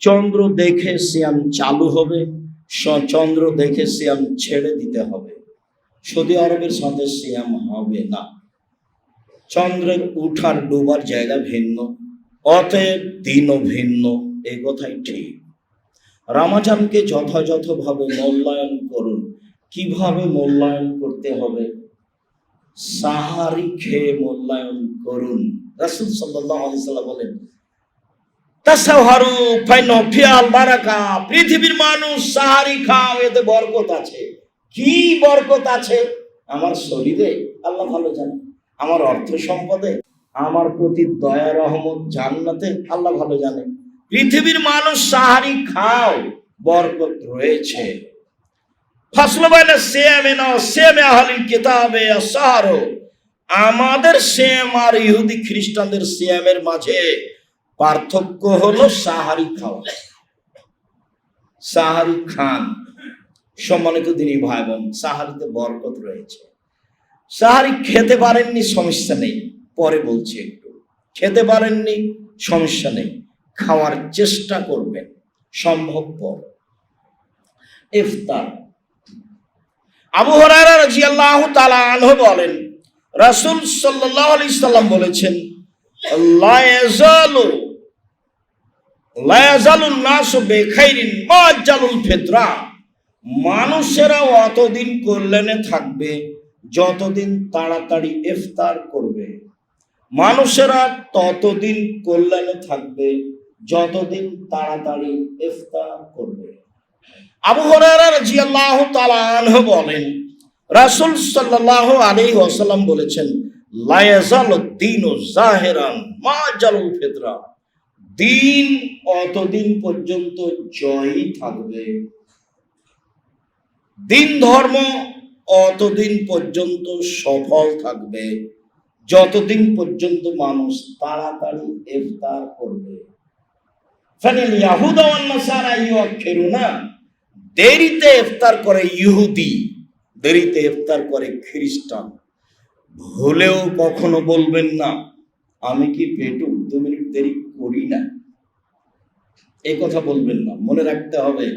চন্দ্র দেখে সিয়াম চালু হবে, চন্দ্র দেখে সিয়াম ছেড়ে দিতে হবে। সৌদি আরবের সাথে সিয়াম হবে না। চন্দ্রের উঠার ডোবার জায়গা ভিন্ন, অতএব দিনও ভিন্ন, এই কথাই ঠিক। রমজানকে যথাযথভাবে মূল্যায়ন করুন। কিভাবে মূল্যায়ন করতে হবে? সাহারি খেয়ে মূল্যায়ন করুন। রাসূল সাল্লাল্লাহু আলাইহি ওয়াসাল্লাম বলেন, তাসাহারু ফাইনা ফিয়াল বারাকা, পৃথিবীর মানুষ সাহারি খাও, এতে বরকত আছে। কি বরকত আছে? আমার শরীরে আল্লাহ ভালো জানে, আমার অর্থ সম্পদে, আমার প্রতি দয়া রহমত, জান্নাতে আল্লাহ ভালো জানে। পৃথিবীর মানুষ সাহারি খাও, বরকত রয়েছে। ফাসলু বাইনা সিয়ামিনা ওয়া সিয়ামি আহলিল কিতাবে আস-সাহরু, আমাদের সিয়াম আর ইহুদি খ্রিস্টানদের সিয়ামের মাঝে পার্থক্য হলো সাহারি খাওয়া। সাহারি খান, সম্মানিত দিনী ভাই বোন, সাহারিতে বরকত রয়েছে। সাহারি খেতে পারেননি, সমস্যা নেই, পরে বলছি একটু। খেতে পারেননি, সমস্যা নেই, খাওয়ার চেষ্টা করবেন সম্ভবপর। ইফতার। আবু হুরায়রা রাদিয়াল্লাহু তাআলা আনহু বলেন, রাসূল সাল্লাল্লাহু আলাইহি সাল্লাম বলেছেন, লা ইয়াজালুন নাসু বিখাইরিন মা জালুল ফিতরা, মানুষেরা অতদিন কল্যাণে থাকবে যতদিন তাড়াতাড়ি ইফতার করবে। মানুষেরা ততদিন কল্যাণে থাকবে যতদিন তাড়াতাড়ি ইফতার করবে। আবু হুরায়রা রাদিয়াল্লাহু তাআলা আনহু বলেন, রাসূল সাল্লাল্লাহু আলাইহি ওয়াসাল্লাম বলেছেন, লা ইয়াজালুদ দীনু যাহিরান মা জালুল ফিতরা, দিন অতদিন পর্যন্ত জয়ী থাকবে, দিন ধর্ম অতদিন পর্যন্ত সফল থাকবে যতদিন পর্যন্ত মানুষ তাড়াতাড়ি ইফতার করবে। ফানিল ইয়াহুদা ওয়ান নাসারা ইউআখিরুনা, দেরিতে ইফতার করে ইহুদি, দেরিতে ইফতার করে খ্রিস্টান। ভুলেও কখনো বলবেন না আমি কি পেটু 2 মিনিট দেরি করি না, এই কথা বলবেন না। মনে রাখতে হবে,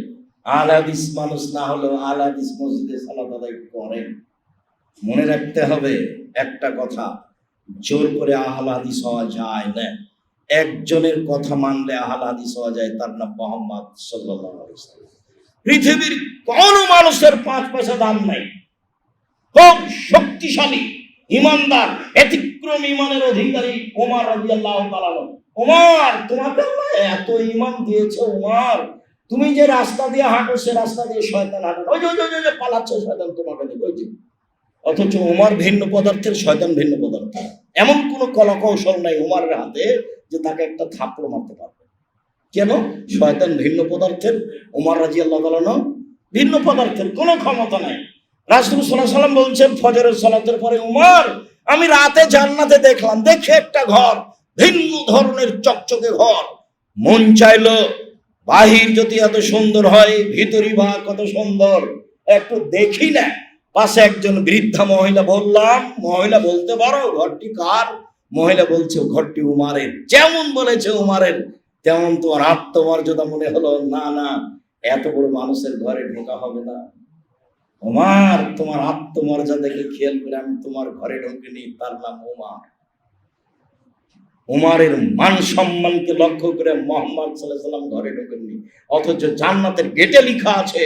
আল হাদিস মানুষ না হলেও আল হাদিস মসজিদে সালাত আদায় করেন। মনে রাখতে হবে একটা কথা, জোর করে আহলে হাদিস হওয়া যায় না। একজনের কথা মানলে আহলে হাদিস হওয়া যায়, তার নাম মুহাম্মদ সাল্লাল্লাহু আলাইহি ওয়াসাল্লাম। পৃথিবীর কোন মানুষের 5 পয়সা দাম নাই, খুব শক্তিশালী ইমানদার ব্যতিক্রম ইমানের অধিকারী ওমর রাদিয়াল্লাহু তাআলা। ওমর, তোমাকে আল্লাহ এত ঈমান দিয়েছে ওমর, তুমি যে রাস্তা দিয়ে হাঁটো সে রাস্তা দিয়ে শয়তান হাঁটে, ওই যে পালাচ্ছে শয়তান তোমাকে দেখে, ওই যে। অথচ ওমর ভিন্ন পদার্থের, শয়তান ভিন্ন পদার্থ। এমন কোনো কলাকৌশল নাই ওমরের হাতে যে তাকে একটা থাপ্পড় মারতে পারবে। কেন? শয়তান ভিন্ন পদার্থের, ওমর রাদিয়াল্লাহু তাআলা ভিন্ন পদার্থের, কোনো ক্ষমতা নাই। রাসূল সাল্লাল্লাহু আলাইহি ওয়াসাল্লাম বলছেন ফজরের সালাতের পরে, ওমর, আমি রাতে জান্নাতে দেখলাম, দেখে একটা ঘর, ভিন্ন ধরনের চকচকে ঘর। মন চাইলো বাহির যদি এত সুন্দর হয়, ভিতরই বা কত সুন্দর, একটু দেখি না। পাশে একজন বৃদ্ধা মহিলা, বললাম, মহিলা বলতে পারো ঘরটি কার? মহিলা বলছে ঘরটি উমারের। যেমন বলেছে উমারের, তেমন তোমার আত্মমর্যাদা মনে হলো, না না, এত বড় মানুষের ঘরে ঢোকা হবে না। উমার, তোমার আত্মমর্যাদাকে খেয়াল করে আমি তোমার ঘরে ঢোকিনি, তার নাম উমার। উমারের মান সম্মানকে লক্ষ্য করে মুহাম্মদ সাল্লাল্লাহু আলাইহি ওয়াসাল্লাম ঘরে ঢোকেননি। অথচ জান্নাতের গেটে লেখা আছে,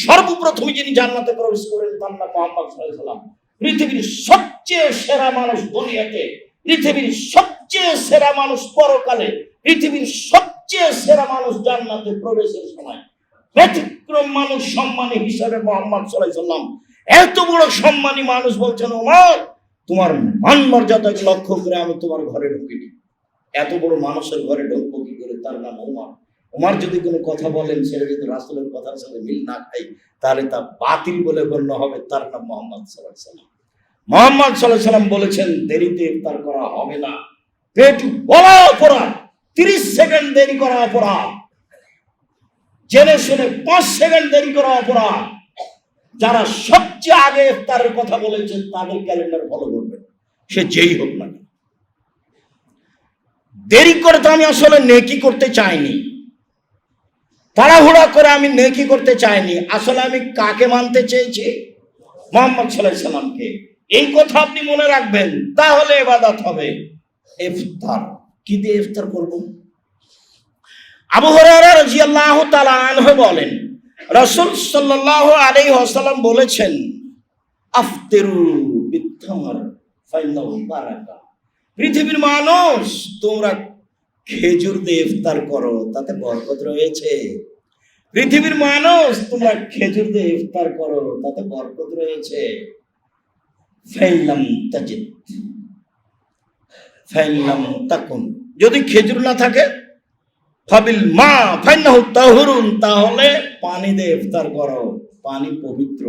সর্বপ্রথম যিনি জান্নাতে প্রবেশ করেন তার নাম মুহাম্মদ সাল্লাল্লাহু আলাইহি ওয়াসাল্লাম। পৃথিবীর সবচেয়ে সেরা মানুষ দুনিয়াতে, পৃথিবীর সবচেয়ে সেরা মানুষ পরকালে, পৃথিবীর সবচেয়ে সেরা মানুষ জান্নাতে প্রবেশের সময়। ব্যতিক্রম মানুষ সম্মানী হিসাবে মুহাম্মদ সাল্লাল্লাহু আলাইহি ওয়াসাল্লাম, এত বড় সম্মানী মানুষ বলছেন, ওমর, তোমার মান মর্যাদাকে লক্ষ্য করে আমি তোমার ঘরে ঢুকিনি। এত বড় মানুষের ঘরে ঢুকবো কি করে? তার নাম ওমর। ওমর যদি কোনো কথা বলেন সেটা যদি রাসূলের কথার সাথে মিল না খায়, তাহলে তা বাতিল বলে গণ্য হবে। তার নাম মুহাম্মদ সাল্লাল্লাহু আলাইহি ওয়াসাল্লাম। মুহাম্মদ সাল্লাল্লাহু আলাইহি ওয়াসাল্লাম বলেছেন দেরিতে ইফতার করা হবে না। পেট বলা অপরাধ, 30 সেকেন্ড দেরি করা অপরাধ, জেনে শুনে 5 সেকেন্ড দেরি করা অপরাধ। যারা সবচেয়ে আগে ইফতারের কথা বলেছেন তাদের ক্যালেন্ডার ফলো করবেন, সে যেই হোক না। দেরি করে তো আমি আসলে নেকি করতে চাইনি, তাড়াহুড়া করে আমি নেকি করতে চাইনি, আসলে আমি কাকে মানতে চেয়েছি? মুহাম্মদ সাল্লাল্লাহু আলাইহি সাল্লামকে। এই কথা আপনি মনে রাখবেন, তাহলে ইবাদত হবে। ইফতার কি দিয়ে ইফতার করব? আবু হুরায়রা রাদিয়াল্লাহু তাআলা আনহু বলেন, রাসূল সাল্লাল্লাহু আলাইহি ওয়াসাল্লাম বলেছেন, আফতিরু বিত্তামর ফাইনাহু বারাকা। পৃথিবীর মানুষ, তোমরা খেজুর দিয়ে ইফতার করো, তাতে বরকত রয়েছে। পৃথিবীর মানুষ, তোমরা খেজুর দিয়ে ইফতার করো, তাতে বরকত রয়েছে। ফাইলাম তাজিদ ফাইলাম তাকুন, যদি খেজুর না থাকে, ফাবিল মা ফাইনাহু তাহুরুন, তাহলে পানি দিয়ে ইফতার করো, পানি পবিত্র।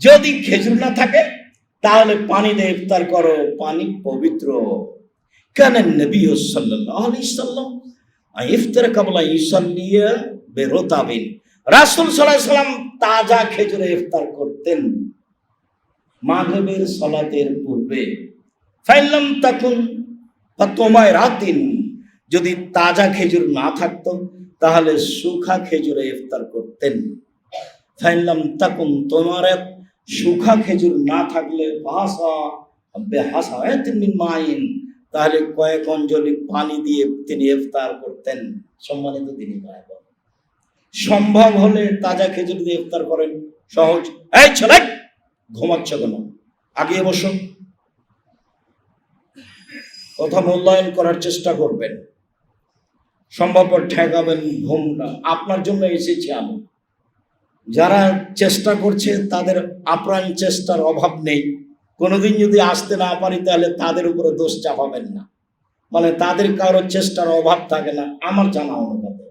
যদি খেজুর না থাকে, তাহলে পানি দিয়ে ইফতার করো, পানি পবিত্র। কেন নবী সাল্লাল্লাহু আলাইহি সাল্লাম ইফতার কাবলা ইসাল্লিয়া বেরোতাবিন, রাসূল সাল্লাল্লাহু আলাইহি সাল্লাম তাজা খেজুরে ইফতার করতেন মাগরিবের সালাতের পূর্বে। ফাইলাম তাকুন ফাতমায় রাতিন, যদি তাজা খেজুর না থাকতো, তাহলে শুখা খেজুরে ইফতার করতেন। ফাইলাম তাকুন তোমারাত, শুখা খেজুর না থাকলে ভাষা বেহাসায়াতিন মিন মাইন, তাহলে কয়েক অঞ্জলি পানি দিয়ে তিনি ইফতার করতেন। সম্মানিত দিনী ভাই বোন, সম্ভব হলে তাজা খেজুর দিয়ে ইফতার করেন, সহজ। এই ছেলে, ঘুমাচ্ছ কেন? আগে বসো। কথা মূল্যায়ন করার চেষ্টা করবেন, সম্ভবপর ঠেকাবেন ঘুমটা। আপনার জন্য এসেছি আমি। যারা চেষ্টা করছে তাদের আপ্রাণ চেষ্টার অভাব নেই। কোনোদিন যদি আসতে না পারি, তাহলে তাদের উপরে দোষ চাপাবেন না। মানে তাদের কারোর চেষ্টার অভাব থাকে না। আমার জানা অনুপাতে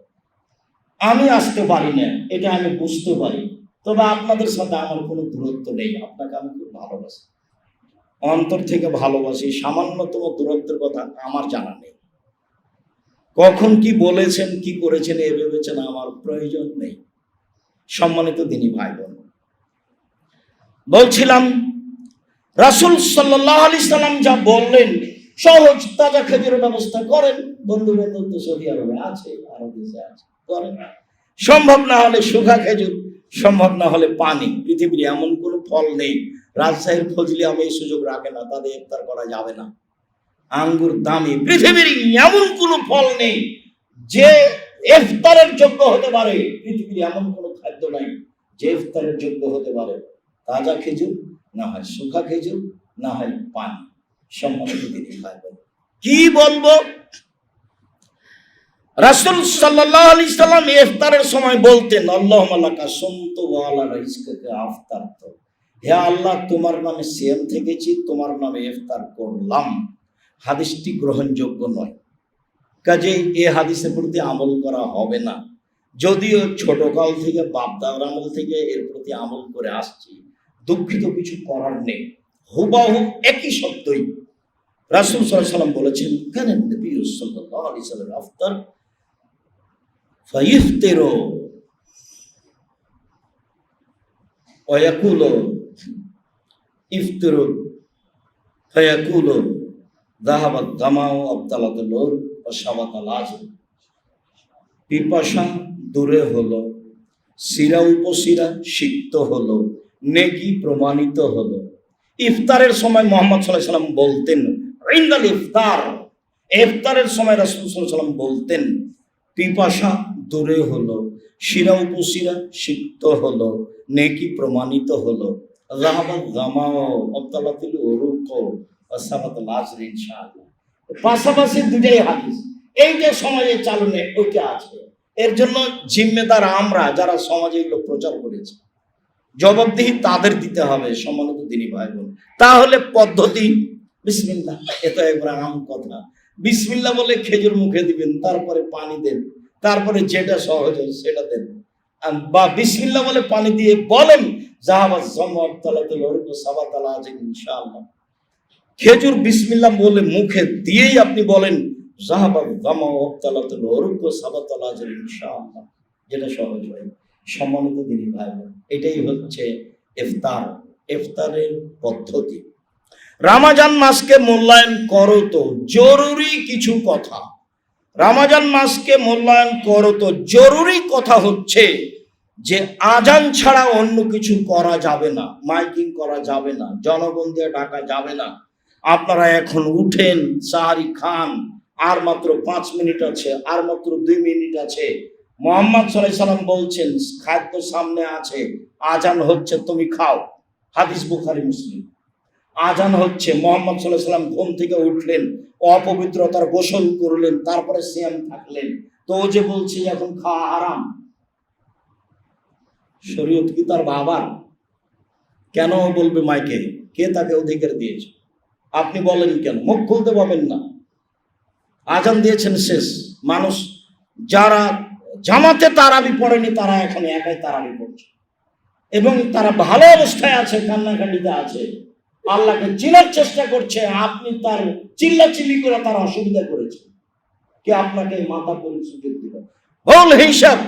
আমি আসতে পারি না, এটা আমি বুঝতে পারি। তবে আপনাদের সাথে আমার কোনো দূরত্ব নেই। আপনাকে আমি খুব ভালোবাসি, অন্তর থেকে ভালোবাসি। সামান্যতম দূরত্বের কথা আমার জানা নেই। কখন কি বলেছেন, কি করেছেন, এ ভেবেছেন, আমার প্রয়োজন নেই। সম্মানিত দিনী ভাই বোন, বলছিলাম রাসূল সাল্লাল্লাহু আলাইহি সাল্লাম যা বললেন, সহজ তাজা খেজুরের ব্যবস্থা করেন। বন্ধু বান্ধব তো সৌদি আরবে আছে, আরো দেশে আছে, করেন। সম্ভব না হলে শুখা খেজুর, সম্ভব না হলে পানি। পৃথিবীর এমন কোনো ফল নেই, রাজশাহীর ফজলি আমি এই সুযোগ রাখে না, তাদের ইফতার করা যাবে না। আঙ্গুর দামি, পৃথিবীর এমন কোনো ফল নেই যে ইফতারের যোগ্য হতে পারে। পৃথিবীর এমন কোনো খাদ্য নাই যে ইফতারের যোগ্য হতে পারে। তাজা খেজুর, না হয় শুখা খেজুর, না হয় পানি। সম্মানিত দিনী ভাই বোন, কি বলবো? রাসূল সাল্লাল্লাহু আলাইহি সাল্লাম ইফতারের সময় বলতেন, আল্লাহুম্মা লাকা সুমতু ওয়া আলা রিজকিকা আফতারতু, হে আল্লাহ, তোমার নামে সিয়াম থেকেছি, তোমার নামে ইফতার করলাম। হাদিসটি গ্রহণযোগ্য নয়, কাজেই এই হাদিসের প্রতি আমল করা হবে না। যদিও ছোটকাল থেকে বাপদাদার আমল থেকে এর প্রতি আমল করে আসছি, দুঃখিত, কিছু করার নেই। হুবাহু একই শব্দই রাসূল সাল্লাল্লাহু আলাইহি সাল্লাম বলেছেন, কান নবী সাল্লাল্লাহু আলাইহি সাল্লাম আফতার ফাইফতিরু ওয়া ইয়াকুলু ইফতিরু ফায়াকুলু যাহাবাত দামাউ আবতালাতুল নূর ওয়া শাবাতাল আজর। পিপাসা দূরে হলো, শিরা উপশিরা সিক্ত হলো, নেকি প্রমাণিত হলো। ইফতারের সময় মুহাম্মদ সাল্লাল্লাহু আলাইহি সাল্লাম বলতেন, ইনদাল ইফতার, ইফতারের সময় রাসূল সাল্লাল্লাহু আলাইহি সাল্লাম বলতেন, পিপাসা দূরে হলো, শিরা উপশিরা সিক্ত হলো, নেকি প্রমাণিত হলো। যাহাবাত দামাউ আবতালাতুল উরুক ওয়া শাবাতাল আজর। ইনশাআল্লাহ পাশাপাশি দুটাই হাদিস, এই যে সমাজে চালনে ওইটা আছে। এর জন্য জিম্মেদার আমরা, যারা সমাজে এগুলো প্রচার করেছি। জবাবদিহি তাদের দিতে হবে। সম্মানিত দিনী ভাই বোন, তাহলে পদ্ধতি বিসমিল্লাহ, এটা একবার আম কথা। বিসমিল্লাহ বলে খেজুর মুখে দিবেন, তারপরে পানি দেন, তারপরে যেটা সহজ হয় সেটা দেন। বা বিসমিল্লাহ বলে পানি দিয়ে বলেন, যাহাবাত জামাত তালাতুল উরুক সাবাতাল আজর। ইনশাআল্লাহ খেজুর বিসমিল্লাহ বলে মুখে দিয়েই আপনি বলেন, যাহাবাত জামাউ তালাতুল উরুক সাবাতাল আজর। ইনশাআল্লাহ যেটা সহজ হয়। সম্মানিত দিনী ভাই বোন, এটাই হচ্ছে ইফতার, ইফতারের পদ্ধতি। রমজান মাসকে মূল্যায়ন করো তো জরুরি কিছু কথা। রমজান মাসকে মূল্যায়ন করো। তো জরুরি কথা হচ্ছে যে আজান ছাড়া অন্য কিছু করা যাবে না, মাইকিং করা যাবে না, জনগণ দিয়ে ডাকা যাবে না। আপনারা এখন উঠেন, সাহারি খান, আর মাত্র 5 মিনিট আছে, আর মাত্র 2 মিনিট আছে। মোহাম্মদ সাল্লাল্লাহু আলাইহি সাল্লাম বলছেন খাদ্য সামনে আছে, আজান হচ্ছে, তুমি খাও। হাদিস বুখারী মুসলিম। আজান হচ্ছে, মোহাম্মদ সাল্লাল্লাহু আলাইহি সাল্লাম ঘুম থেকে উঠলেন, অপবিত্রতার গোসল করলেন, তারপরে সিয়াম থাকলেন। তো ও যে বলছে এখন খাওয়া হারাম, শরীয়ত কি তার বাবার? কেন বলবে মাইকে? কে তাকে অধিকার দিয়েছে? আপনি বলেন কেন? মুখ খুলতে পাবেন না। আজান দিয়েছেন, শেষ। মানুষ যারা জামাতে তারাবি পড়েনি তারা এখন একাই তারাবি পড়ছে, এবং তারা ভালো অবস্থায় আছে, কান্নাকাটিতে আছে, আল্লাহকে চিনার চেষ্টা করছে। আপনি তার চিল্লাচিল্লি করে তার অসুবিধা করেছে, কে আপনাকে মাথা করে সুযোগ দিল? হোল হিসাব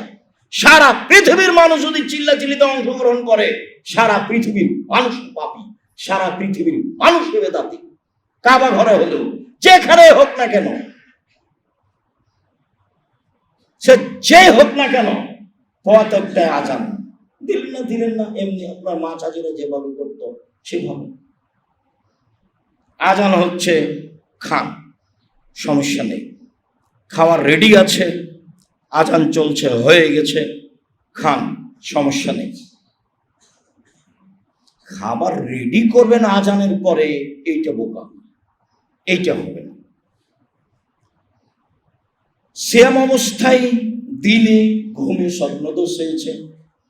সারা পৃথিবীর মানুষ যদি চিল্লাচিল্লিতে অংশগ্রহণ করে, সারা পৃথিবীর মানুষ পাপী, সারা পৃথিবীর মানুষ বেদাতি। কাবা ঘরে হলেও, যেখানে হোক না কেন, সে যে হোক না কেন, প্রত্যেকটাই আজান দিলেন না, এমনি আপনার মা চাচিরা যেভাবে করতো সেভাবে। আজান হচ্ছে, খান, সমস্যা নেই। খাওয়ার রেডি আছে, আজান চলছে, হয়ে গেছে, খান, সমস্যা নেই। খাবার রেডি করবেন আজানের পরে, এইটা বোকা, এইটা হবে না। সিয়াম অবস্থায় দিনে ঘুমে স্বপ্নদোষ হয়েছে,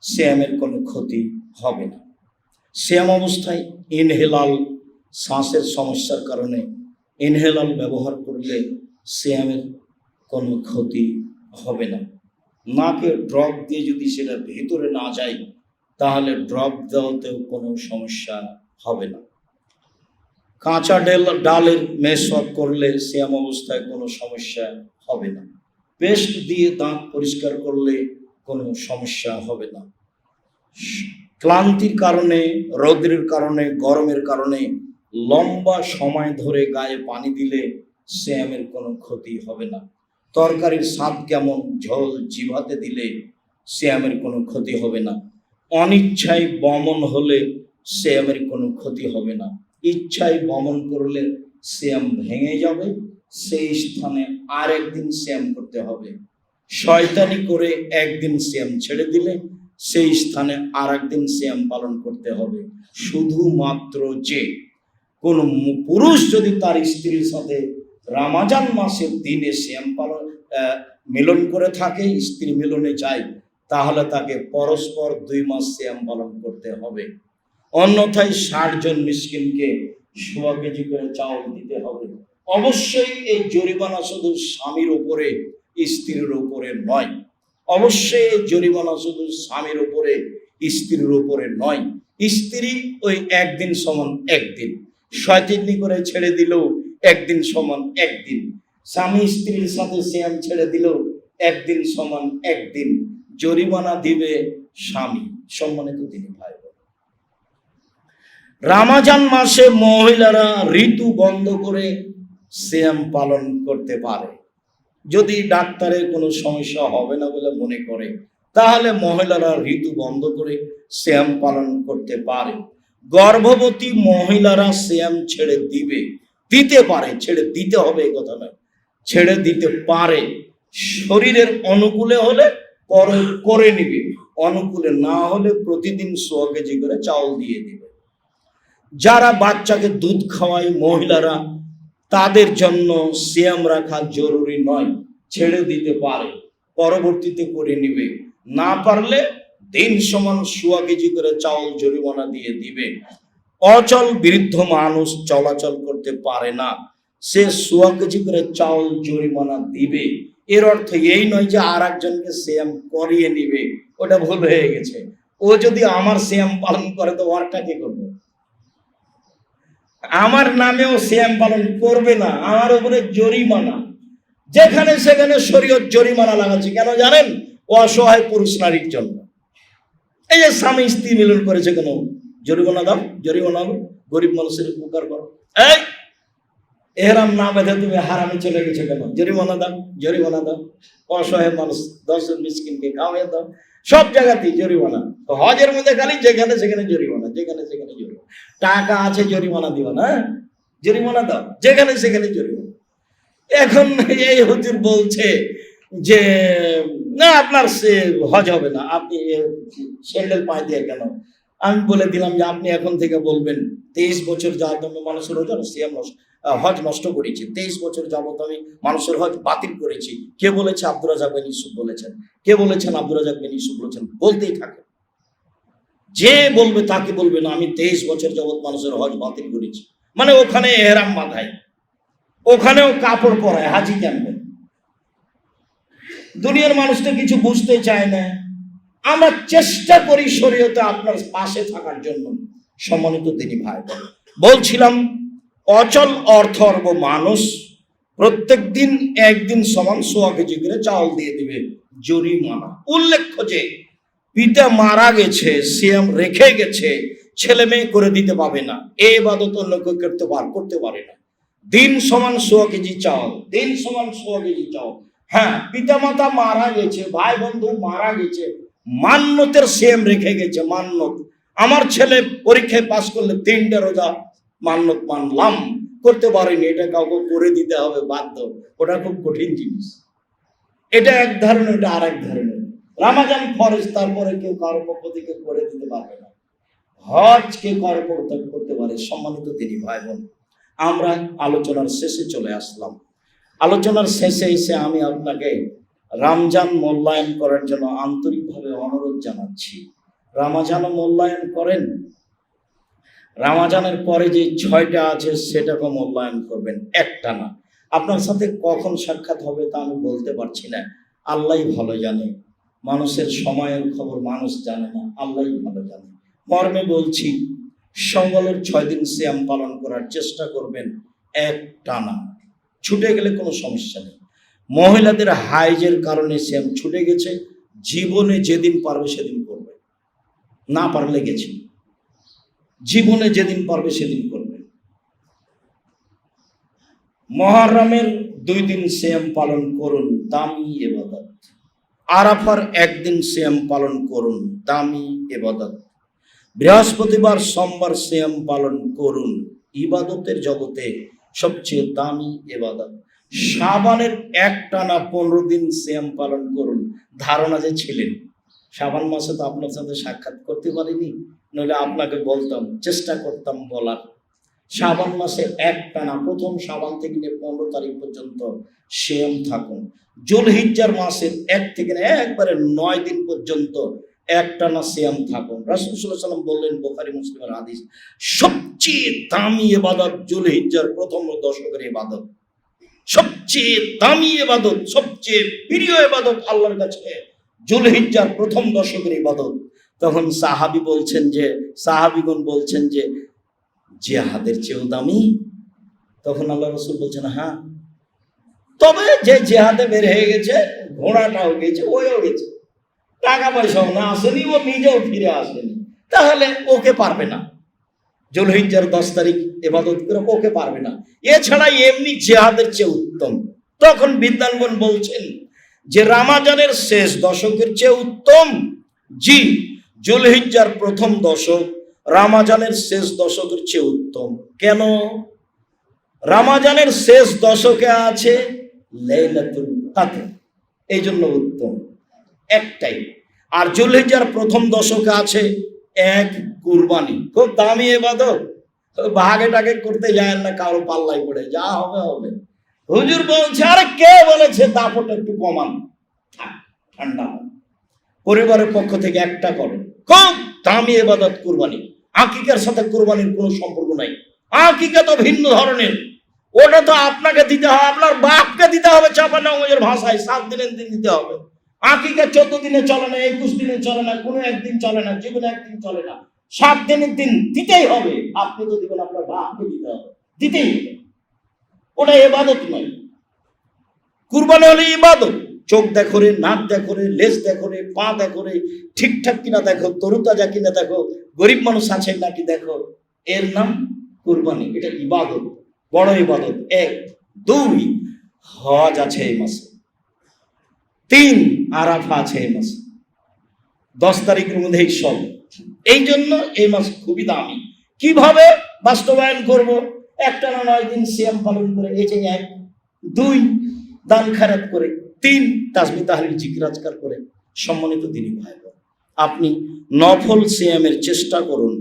সিয়ামের কোনো ক্ষতি হবে না। সিয়াম অবস্থায় ইনহেলাল, শ্বাসের সমস্যার কারণে ইনহেলাল ব্যবহার করলে সিয়ামের কোনো ক্ষতি হবে না। নাকে ড্রপ দিয়ে যদি সেটা ভেতরে না যায়, তাহলে ড্রপ দেওয়াতেও কোনো সমস্যা হবে না। কাঁচা ডালের মেশওয়াক করলে সিয়াম অবস্থায় কোনো সমস্যা হবে না। পেস্ট দিয়ে দাঁত পরিষ্কার করলে কোনো সমস্যা হবে না। ক্লান্তির কারণে, রৌদ্রের কারণে, গরমের কারণে লম্বা সময় ধরে গায়ে পানি দিলে সিয়ামের কোনো ক্ষতি হবে না। তরকারির স্বাদ কেমন, ঝোল জিভাতে দিলে সিয়ামের কোনো ক্ষতি হবে না। অনিচ্ছায় বমন হলে সিয়ামের কোনো ক্ষতি হবে না। ইচ্ছায় বমন করলে সিয়াম ভেঙে যাবে, সেই স্থানে আর একদিন সিয়াম করতে হবে। শয়তানি করে একদিন সিয়াম ছেড়ে দিলে সেই স্থানে আর একদিন সিয়াম পালন করতে হবে। শুধুমাত্র যে কোনো পুরুষ যদি তার স্ত্রীর সাথে রমজান মাসের দিনে সিয়াম পালন মিলন করে থাকে, স্ত্রী মিলনে যায়, তাহলে তাকে পরস্পর 2 মাস সিয়াম পালন করতে হবে। অন্যথায় 60 জন মিসকিনকে 1.5 কেজি করে চাউল দিতে হবে। অবশ্যই এই জরিমানা শুধু স্বামীর উপরে, স্ত্রীর উপরে নয়। অবশ্যই এই জরিমানা শুধু স্বামীর উপরে, স্ত্রীর উপরে নয়। স্ত্রী ওই একদিন সমান একদিন, শয়তানি করে ছেড়ে দিলেও একদিন সমান একদিন। স্বামী স্ত্রীর সাথে সিয়াম ছেড়ে দিলেও একদিন সমান একদিন। জরিমানা দিবে স্বামী। সম্মানিত তিনি ভাই, রমজান মাসে মহিলারা ঋতু বন্ধ করে সিয়াম পালন করতে পারে। যদি ডাক্তারের কোনো সমস্যা হবে না বলে মনে করে, তাহলে মহিলারা ঋতু বন্ধ করে সিয়াম পালন করতে পারে। গর্ভবতী মহিলারা সিয়াম ছেড়ে দিতে পারে, ছেড়ে দিতে হবে এই কথা নয়, ছেড়ে দিতে পারে। শরীরের অনুকূলে হলে করে নিবে, অনুকূলে না হলে প্রতিদিন 100 কেজি করে চাউল দিয়ে দিবে। যারা বাচ্চাকে দুধ খাওয়ায় মহিলারা, তাদের জন্য সিয়াম রাখা জরুরি নয়, ছেড়ে দিতে পারে, পরবর্তীতে করে নিবে। না পারলে দিন সমান 100 কেজি করে চাউল জরিমানা দিয়ে দিবে। অচল বৃদ্ধ মানুষ চলাচল করতে পারে না, সে 100 কেজি করে চাউল জরিমানা দিবে। এর অর্থ এই নয় যে আর একজনকে সিয়াম করিয়ে নিবে, ওটা ভুল হয়ে গেছে। ও যদি আমার সিয়াম পালন করে তো ওরটা কি করবে? আমার নামেও সিয়াম পালন করবে না, আমার উপরে জরিমানা। যেখানে সেখানে শরীয়ত জরিমানা লাগাচ্ছে কেন জানেন? অসহায় পুরুষ নারীর জন্য। এই যে স্বামী স্ত্রী মিলন করেছে, কেন জরিমানা দাও, জরিমানা দাও, গরিব মানুষের উপকার করো। এহরাম না বেঁধে তুমি হারামে চলে গেছো কেন? জরিমানা দাও, জরিমানা দাও। অসহায় মানুষ 10 মিসকিনকে খাওয়াই দাও। সব জায়গাতেই জরিমানা। তো হজের মধ্যে খালি যেখানে সেখানে জরিমানা, যেখানে সেখানে জরিমানা। টাকা আছে জরিমানা দিবা না, জরিমানা দাও, যেখানে সেখানে জরিমানা। এখন এই হুজুর বলছে যে না আপনার হজ হবে না, আপনি স্যান্ডেল পায়ে দিয়ে কেন? আমি বলে দিলাম যে আপনি এখন থেকে বলবেন 23 বছর যাবত আমি মানুষের হজ নষ্ট করেছি, 23 বছর যাবত আমি মানুষের হজ বাতিল করেছি। কে বলেছে? আব্দুর রাজ্জাক বিন ইউসুফ বলেছেন। কে বলেছেন? আব্দুর রাজ্জাক বিন ইউসুফ বলেছেন। বলতেই থাকে, যে বলবে তাকে বলবে না আমি 23 বছর যাবত মানুষের হজ বাতিল করেছি। মানে ওখানে এহরাম বাঁধায়, ওখানেও কাপড় পরায়, হাজি জানবেন। দুনিয়ার মানুষ তো কিছু বুঝতে চায় না। আমরা চেষ্টা করি শরীয়তে আপনার পাশে থাকার জন্য। সম্মানিত দিনী ভাই, বলছিলাম অচল অর্থর্ব মানুষ প্রত্যেক দিন একদিন সমান 100 কেজি করে চাউল দিয়ে দিবে জরিমানা। উল্লেখ্য যে পিতা মারা গেছে, সিয়াম রেখে গেছে, ছেলে মেয়ে করে দিতে পারবে না, এ ইবাদত অন্য কেউ করতে পারে না। দিন সমান 100 কেজি চাউল, দিন সমান 100 কেজি চাউল। হ্যাঁ, পিতা মাতা মারা গেছে, ভাই বন্ধু মারা গেছে, মান্যতের সিয়াম রেখে গেছে। মান্যত, আমার ছেলে পরীক্ষায় পাস করলে 3টা রোজা মান্যত মানলাম, করতে পারিনি, এটা কাউকে করে দিতে হবে বাধ্য। ওটা খুব কঠিন জিনিস। এটা এক ধরনের, এটা আর এক ধরনের। রামাজান ফরজ, তারপরে কেউ কারো পক্ষ থেকে করে দিতে পারবে না। হজ কে কারো করতে পারে। সম্মানিত দিনী ভাই বোন, আমরা আলোচনার শেষে চলে আসলাম। আলোচনার শেষে এসে আমি আপনাকে রমজান মূল্যায়ন করার জন্য আন্তরিকভাবে অনুরোধ জানাচ্ছি। রমজান মূল্যায়ন করেন, রমজানের পরে যে 6টা আছে সেটাকে মূল্যায়ন করবেন, একটা না। আপনার সাথে কখন সাক্ষাৎ হবে তা আমি বলতে পারছি না, আল্লাহই ভালো জানে। মানুষের সময়ের খবর মানুষ জানে না, আল্লাহই ভালো জানে। মর্মে বলছি, সংবলের 6 দিন সিয়াম পালন করার চেষ্টা করবেন একটানা। ছুটে গেলে কোনো সমস্যা নেই। মহিলাদের হাইজের কারণে সিয়াম ছুটে গেছে, জীবনে যেদিন পারবে সেদিন করবে, না পারলে গেছে, জীবনে যেদিন পারবে সেদিন করবে। মুহররমের 2 দিন সিয়াম পালন করুন, দামি ইবাদত। আরাফার 1 দিন সিয়াম পালন করুন, দামি ইবাদত। বৃহস্পতিবার সোমবার সিয়াম পালন করুন, ইবাদতের জগতে সবচেয়ে দামি ইবাদত। শাবানের একটানা 15 দিন সিয়াম পালন করুন। ধারণা যে ছিলেন, শাবান মাসে তো আপনার সাথে সাক্ষাৎ করতে পারিনি, নইলে আপনাকে বলতাম, চেষ্টা করতাম বলার। শাবান মাসে একটানা প্রথম শাবান থেকে 15 তারিখ পর্যন্ত সিয়াম থাকুন। জুলহিজ্জার মাসের 1 থেকে একবারে 9 দিন পর্যন্ত একটানা সিয়াম থাকুন। রাসূল সাল্লাল্লাহু আলাইহি ওয়াসাল্লাম বললেন, বুখারী মুসলিমের হাদিস, সবচেয়ে দামি ইবাদত জুলহিজ্জার প্রথম দশকের ইবাদত। সবচেয়ে দামি ইবাদত, সবচেয়ে প্রিয় ইবাদত আল্লাহর কাছে জুলহিজ্জার প্রথম দশকের ইবাদত। তখন সাহাবীগণ বলছেন যে জিহাদের চেয়েও দামি? তখন আল্লাহ রাসূল বলছেন, হ্যাঁ, তবে যে জিহাদে বের হয়ে গেছে, ঘোড়াটাও গেছে, ওইও গেছে, টাকা পয়সাও না আসেনি, ও নিজেও ফিরে আসেনি, তাহলে ওকে পারবে না। জুলহিজ্জার 10 তারিখ ইবাদত করে ওকে পারবে না। এছাড়া এমনি জিহাদের চেয়ে উত্তম। তখন বিদ্বানগণ বলছেন যে রমজানের শেষ দশকের চেয়ে উত্তম। জি, জুলহিজ্জার প্রথম দশক রমজানের শেষ দশকের চেয়ে উত্তম। কেন? রমজানের শেষ দশকে আছে লাইলাতুল কদর, এই জন্য উত্তম, একটাই। আর জুলহিজ্জার প্রথম দশকে আছে এক কুরবানি, খুব দামি ইবাদত। ভাগে টাগে করতে যায় না, কারো পাল্লাই পড়ে, যা হবে হবে। হুজুর বলছে, আরে কে বলেছে দাপট একটু কমান, ঠান্ডা পরিবারের পক্ষ থেকে একটা করো, খুব দামি ইবাদত কুরবানি। আকিকার সাথে কুরবানির কোনো সম্পর্ক নাই। আকিকা তো ভিন্ন ধরনের, ওটা তো আপনাকে দিতে হবে, আপনার বাপকে দিতে হবে, চাপানাগঞ্জের ভাষায় 7 দিনের দিন দিতে হবে। আকিকা 14 দিনে চলে না, 21 দিনে চলে না, কোনো একদিন চলে না, জীবনে একদিন চলে না, 7 দিনের দিন দিতেই হবে। আপনি তো দিবেন, আপনার বাপকে দিতে হবে, দিতেই হবে। ওটা ইবাদত নয়। কুরবানি হলে ইবাদত। চোখ দেখো রে, নাক দেখো রে, লেজ দেখো রে, পা দেখো রে, ঠিকঠাক কিনা দেখো, তরুতাজা কিনা দেখো, গরিব মানুষ আছে নাকি দেখো, এর নাম কুরবানি, এটা ইবাদত। বড় ইবাদত। 1, 2 হজ আছে এই মাসে, 3 আরাফা আছে এই মাসে, 10 তারিখের মধ্যে এই সব। এই জন্য এই মাস খুবই দামি। কিভাবে বাস্তবায়ন করব? একটানা 9 দিন সিয়াম পালন করে, এই যে 1, 2 দান খায়রাত করে, 3 তাসবিহ তাহলিল জিকির আজকার করে। সম্মানিত দিনী ভাই বোন, আপনি নফল সিয়ামের চেষ্টা করুন।